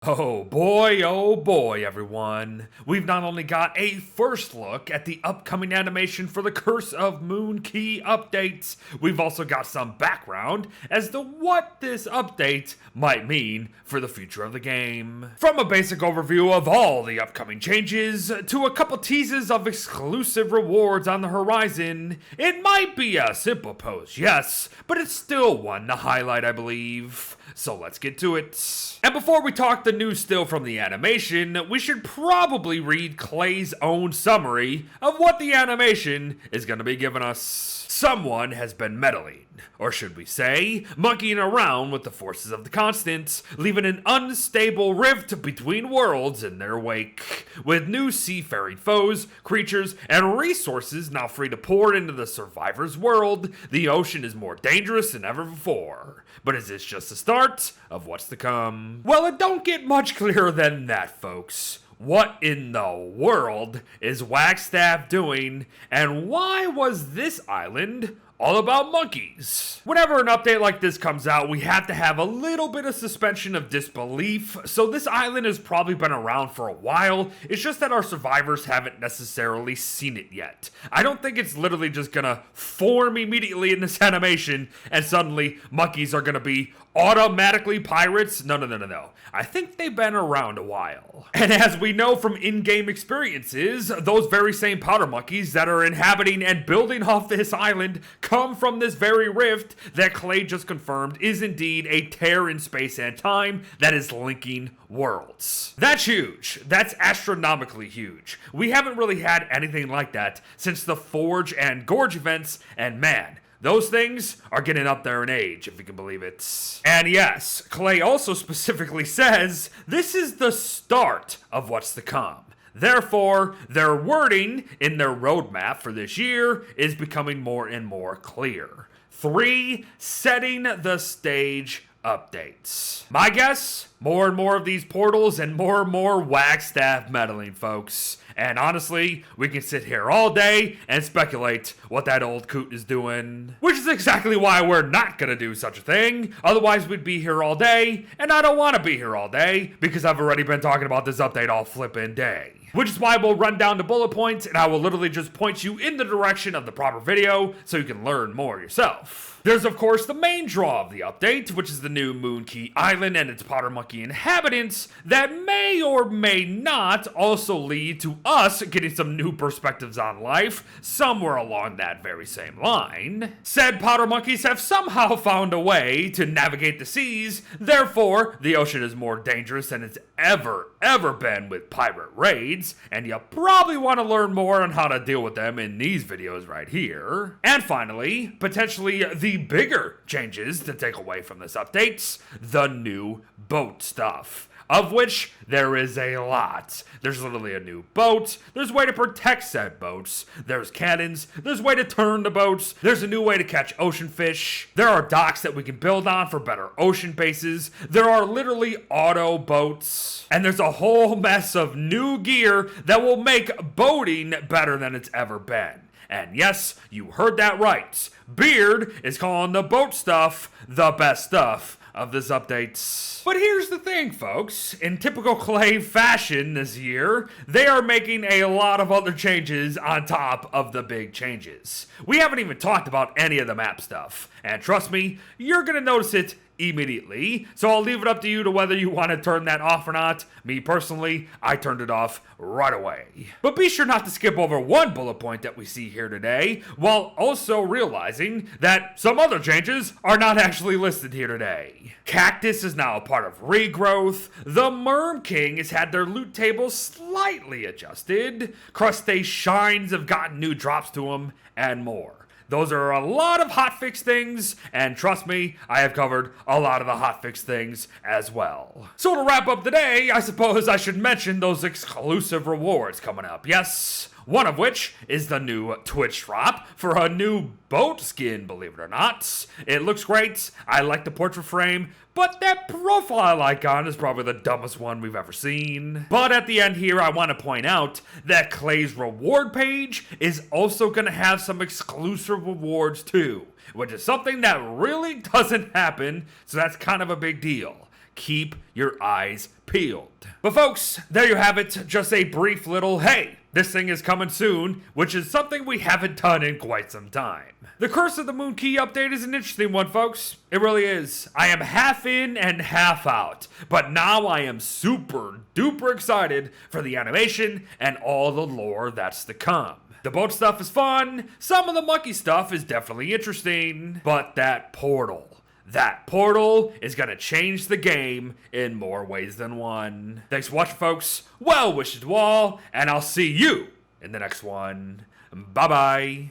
Oh boy, everyone. We've not only got a first look at the upcoming animation for the Curse of Wonkey updates, we've also got some background as to what this update might mean for the future of the game. From a basic overview of all the upcoming changes, to a couple teases of exclusive rewards on the horizon, it might be a simple post, yes, but it's still one to highlight, I believe. So let's get to it. And before we talk the news still from the animation, we should probably read Clay's own summary of what the animation is going to be giving us. Someone has been meddling, or should we say, monkeying around with the forces of the constants, leaving an unstable rift between worlds in their wake. With new seafaring foes, creatures, and resources now free to pour into the survivor's world, the ocean is more dangerous than ever before. But is this just the start of what's to come? Well, it don't get much clearer than that, folks. What in the world is Wagstaff doing, and why was this island all about monkeys? Whenever an update like this comes out, we have to have a little bit of suspension of disbelief, so this island has probably been around for a while. It's just that our survivors haven't necessarily seen it yet. I don't think it's literally just gonna form immediately in this animation and suddenly monkeys are gonna be automatically pirates. No. I think they've been around a while. And as we know from in-game experiences, those very same powder monkeys that are inhabiting and building off this island come from this very rift that Clay just confirmed is indeed a tear in space and time that is linking worlds. That's huge. That's astronomically huge. We haven't really had anything like that since the Forge and Gorge events, and man, those things are getting up there in age, if you can believe it. And yes, Clay also specifically says this is the start of what's to come. Therefore, their wording in their roadmap for this year is becoming more and more clear. 3 setting the stage updates. My guess, more and more of these portals and more Wagstaff meddling, folks. And honestly, we can sit here all day and speculate what that old coot is doing. Which is exactly why we're not gonna do such a thing. Otherwise, we'd be here all day, and I don't want to be here all day because I've already been talking about this update all flippin' day. Which is why we'll run down the bullet points and I will literally just point you in the direction of the proper video so you can learn more yourself. There's of course the main draw of the update, which is the new Wonkey Island and its powder monkey inhabitants that may or may not also lead to us getting some new perspectives on life somewhere along that very same line. Said powder monkeys have somehow found a way to navigate the seas, therefore the ocean is more dangerous than it's ever been with pirate raids, and you probably want to learn more on how to deal with them in these videos right here. And finally, potentially the bigger changes to take away from this update, the new boat stuff. Of which there is a lot. There's literally a new boat, there's a way to protect said boats, there's cannons, there's a way to turn the boats, there's a new way to catch ocean fish, there are docks that we can build on for better ocean bases, there are literally auto boats, and there's a whole mess of new gear that will make boating better than it's ever been. And yes, you heard that right. Beard is calling the boat stuff the best stuff of this update. But here's the thing, folks. In typical Clay fashion this year, they are making a lot of other changes on top of the big changes. We haven't even talked about any of the map stuff. And trust me, you're gonna notice it immediately, so I'll leave it up to you to whether you want to turn that off or not. Me personally, I turned it off right away. But be sure not to skip over one bullet point that we see here today, while also realizing that some other changes are not actually listed here today. Cactus is now a part of regrowth, the Merm King has had their loot table slightly adjusted, crustaceans have gotten new drops to them, and more. Those are a lot of hotfix things, and trust me, I have covered a lot of the hotfix things as well. So to wrap up today, I suppose I should mention those exclusive rewards coming up. Yes, one of which is the new Twitch drop for a new boat skin, believe it or not. It looks great, I like the portrait frame, but that profile icon is probably the dumbest one we've ever seen. But at the end here, I want to point out that Clay's reward page is also going to have some exclusive rewards too, which is something that really doesn't happen, so that's kind of a big deal. Keep your eyes peeled. But folks, there you have it. Just a brief little, hey, this thing is coming soon, which is something we haven't done in quite some time. The Curse of the Moon Key update is an interesting one, folks. It really is. I am half in and half out, but now I am super duper excited for the animation and all the lore that's to come. The boat stuff is fun, some of the monkey stuff is definitely interesting, but that portal is gonna change the game in more ways than one. Thanks for watching, folks. Well wishes to all, and I'll see you in the next one. Bye-bye.